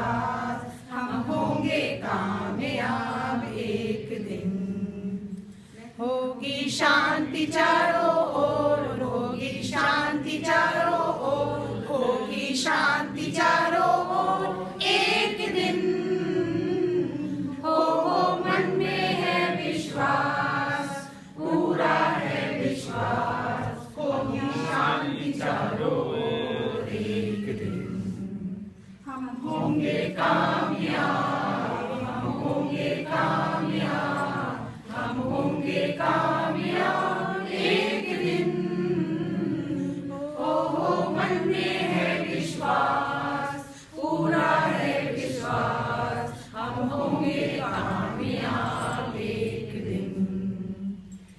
विश्वास, हम होंगे कामयाब एक दिन। होगी शांति चारों ओर, होगी शांति चारों ओर, होगी शांति चारों ओर एक दिन। हो मन में है विश्वास, पूरा है विश्वास, होगी शांति चारों ओर एक दिन। हम होंगे कामयाब, हम होंगे कामयाब, हम होंगे कामयाब एक दिन। हो मन में है विश्वास, पूरा है विश्वास, हम होंगे कामयाब एक दिन।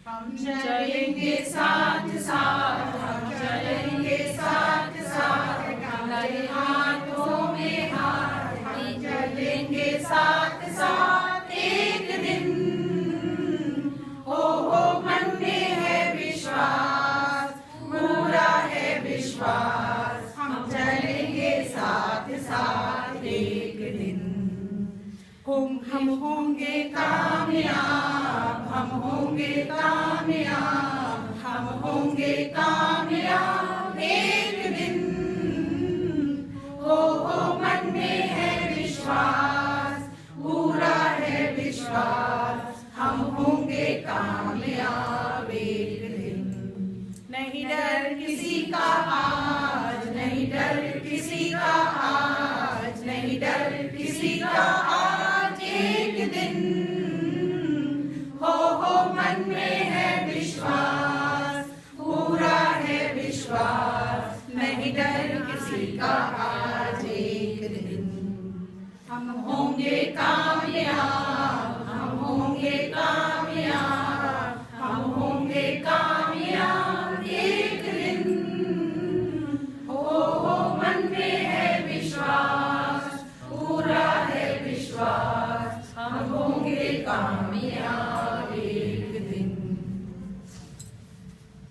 हम चलेंगे साथ साथ, हम चलेंगे साथ साथ, गले हाथों में हाथ, हम चलेंगे साथ साथ एक दिन। हो मन में है विश्वास, पूरा है विश्वास, हम चलेंगे साथ साथ एक दिन। हम होंगे कामयाब, हम होंगे कामयाब, हम होंगे कामयाब एक दिन। हो मन में है विश्वास, पूरा है विश्वास, हम होंगे कामयाब एक दिन। नहीं डर किसी का आज, नहीं डर किसी का आज, नहीं डर किसी का आज एक दिन।